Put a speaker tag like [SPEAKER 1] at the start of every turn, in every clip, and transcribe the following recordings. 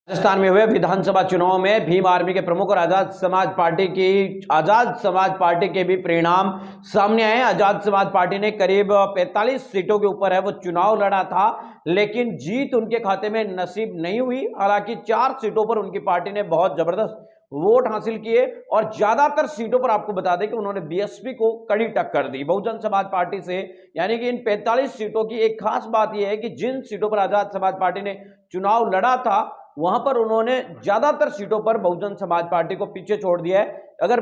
[SPEAKER 1] राजस्थान में हुए विधानसभा चुनाव में भीम आर्मी के प्रमुख और आजाद समाज पार्टी के भी परिणाम सामने आए। आजाद समाज पार्टी ने करीब 45 सीटों के ऊपर है वो चुनाव लड़ा था, लेकिन जीत उनके खाते में नसीब नहीं हुई। हालांकि 4 सीटों पर उनकी पार्टी ने बहुत जबरदस्त वोट हासिल किए और ज्यादातर सीटों पर आपको बता दें कि उन्होंने बीएसपी को कड़ी टक्कर दी बहुजन समाज पार्टी से। यानी कि इन 45 सीटों की एक खास बात यह है कि जिन सीटों पर आजाद समाज पार्टी ने चुनाव लड़ा था वहां पर उन्होंने ज्यादातर सीटों पर बहुजन समाज पार्टी को पीछे छोड़ दिया है। अगर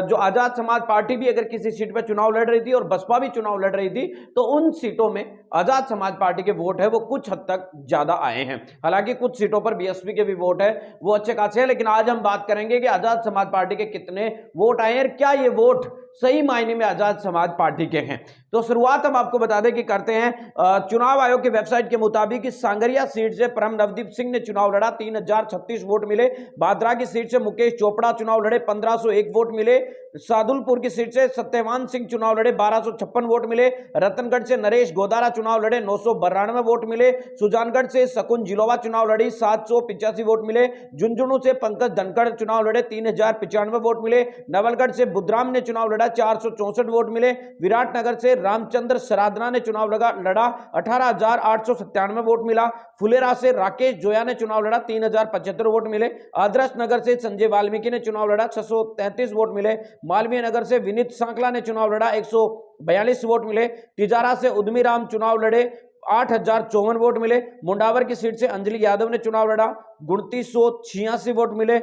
[SPEAKER 1] जो आजाद समाज पार्टी भी अगर किसी सीट पर चुनाव लड़ रही थी और बसपा भी चुनाव लड़ रही थी तो उन सीटों में आजाद समाज पार्टी के वोट है वो कुछ हद तक ज्यादा आए हैं। हालांकि कुछ सीटों पर बीएसपी के भी वोट है वो अच्छे खासे हैं, लेकिन आज हम बात करेंगे कि आजाद समाज पार्टी के कितने वोट आए हैं और क्या ये वोट सही मायने में आजाद समाज पार्टी के हैं। तो शुरुआत हम आपको बता दें कि करते हैं। चुनाव आयोग की वेबसाइट के मुताबिक सांगरिया सीट से परम नवदीप सिंह ने चुनाव लड़ा, 3036 वोट मिले। बाद्रा की सीट से मुकेश चोपड़ा चुनाव लड़े, 1501 वोट मिले। सादुलपुर की सीट से सत्यवान सिंह चुनाव लड़े, 1256 वोट मिले। रतनगढ़ से नरेश गोदारा चुनाव लड़े, 992 वोट मिले। सुजानगढ़ से शकुन जिलोवा चुनाव लड़ी, 785 वोट मिले। झुंझुनू से पंकज धनखड़ चुनाव लड़े, 3095 वोट मिले। नवलगढ़ से बुधराम ने चुनाव लड़ा, 464 वोट मिले। विराटनगर से रामचंद्र सरादना ने चुनाव लड़ा, 18,897 वोट मिला। फुलेरा से राकेश जोया ने चुनाव लड़ा, 3075 वोट मिले। आदर्श नगर से संजय वाल्मीकि ने चुनाव लड़ा, 633 वोट मिले। मालवीय नगर से विनीत सांकला ने चुनाव लड़ा, 142 वोट मिले। तिजारा से उद्यमी राम चुनाव लड़े, 8054 वोट मिले। मुंडावर की सीट से अंजलि यादव ने चुनाव लड़ा, 2986 वोट मिले।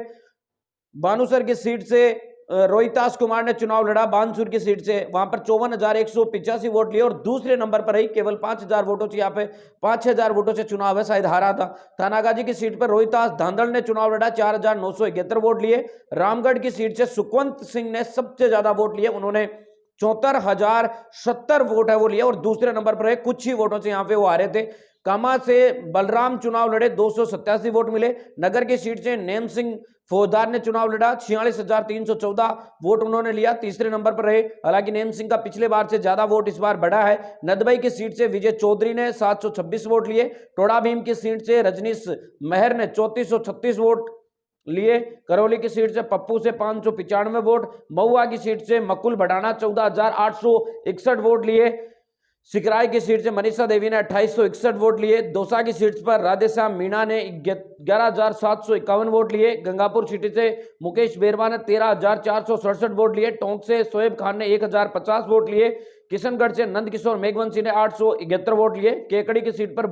[SPEAKER 1] बानुसर की सीट से रोहितास कुमार ने चुनाव लड़ा, बानसूर की सीट से, वहां पर 54,185 वोट लिए और दूसरे नंबर पर रही, केवल 5000 वोटों से, यहाँ पे 5000 वोटों से चुनाव है, शायद हारा था। थानागाजी की सीट पर रोहितास धांधल ने चुनाव लड़ा, 4971 वोट लिए। रामगढ़ की सीट से सुखवंत सिंह ने सबसे ज्यादा वोट लिए, उन्होंने 74,070 वोट है वो लिए और दूसरे नंबर पर है, कुछ ही वोटों से यहाँ पे वो हारे थे। कामा से बलराम चुनाव लड़े, 287 वोट मिले। नगर की सीट से नेम सिंह फौजदार ने चुनाव लड़ा, 46,314 वोट उन्होंने लिया, तीसरे नंबर पर रहे। हालांकि नेम सिंह का पिछले बार से ज्यादा वोट इस बार बढ़ा है। नदबई की सीट से विजय चौधरी ने 726 वोट लिए। टोड़ा भीम की सीट से रजनीश मेहर ने 3436 वोट लिए। करौली की सीट से पप्पू से 595 वोट। महुआ की सीट से मकुल बढ़ाना 14,861 वोट लिए। सिकराय की सीट से मनीषा देवी ने 2861 वोट लिए। दौसा की सीट पर राधेश्याम मीणा ने 11,751 वोट लिए। गंगापुर सीट से मुकेश बेरवा ने 13,467 वोट लिए। टोंक से शोएब खान ने 1,050 वोट लिए। किशनगढ़ से नंद किशोर मेघवंशी ने 871 वोट लिए। केकड़ी की सीट पर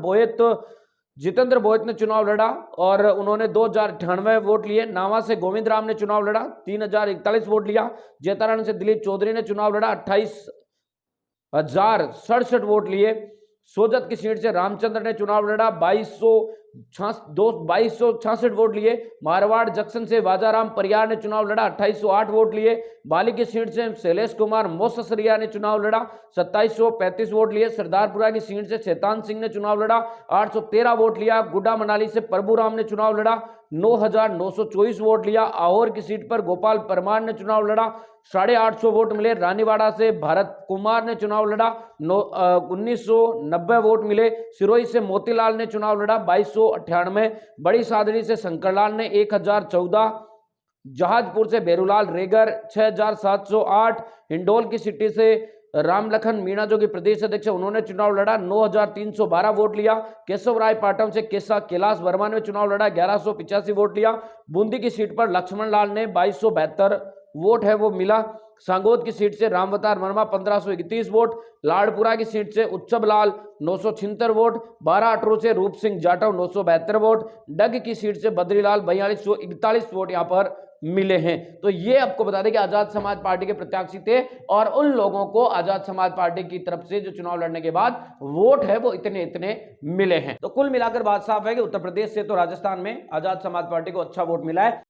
[SPEAKER 1] जितेंद्र बोयत ने चुनाव लड़ा और उन्होंने 2,098 वोट लिए। नावा से गोविंद राम ने चुनाव लड़ा, 3,041 वोट लिया। जेतारण से दिलीप चौधरी ने चुनाव लड़ा, 28,067 वोट लिए। सोजत की सीट से रामचंद्र ने चुनाव लड़ा, 2266 वोट लिए। मारवाड़ जंक्शन से वाजाराम परियार ने चुनाव लड़ा, 2808 वोट लिए। बाली की सीट से शैलेश कुमार मोससरिया ने चुनाव लड़ा, 2735 वोट लिए। सरदारपुरा की सीट से शैतान सिंह ने चुनाव लड़ा, 813 वोट लिया। गुड्डा मनाली से प्रभुराम ने चुनाव लड़ा, 9,924 वोट लिया। आहोर की सीट पर गोपाल परमार ने चुनाव लड़ा, 850 वोट मिले। रानीवाड़ा से भारत कुमार ने चुनाव लड़ा, 1990 वोट मिले। सिरोही से मोतीलाल ने चुनाव लड़ा, 2298। बड़ी सादड़ी से शंकरलाल ने 1014। जहाजपुर से बेरूलाल रेगर 6,708। हिंडोल की सिटी से रामलखन मीणा जो कि प्रदेश अध्यक्ष, उन्होंने चुनाव लड़ा, 9,312 वोट लिया। केशव राय पाटन से कैलाश वर्मा ने चुनाव लड़ा, 1185 वोट लिया। बूंदी की सीट पर लक्ष्मण लाल ने 2272 वोट है वो मिला। सांगोद की सीट से रामवतार वर्मा 1531 वोट। लाड़पुरा की सीट से उत्सव लाल 976 वोट। 12 अटरू से रूप सिंह जाटव 972 वोट। डग की सीट से बद्रीलाल 4241 वोट यहाँ पर मिले हैं। तो ये आपको बता दें कि आजाद समाज पार्टी के प्रत्याशी थे और उन लोगों को आजाद समाज पार्टी की तरफ से जो चुनाव लड़ने के बाद वोट है वो इतने इतने मिले हैं। तो कुल मिलाकर बात साफ है कि उत्तर प्रदेश से तो राजस्थान में आजाद समाज पार्टी को अच्छा वोट मिला है।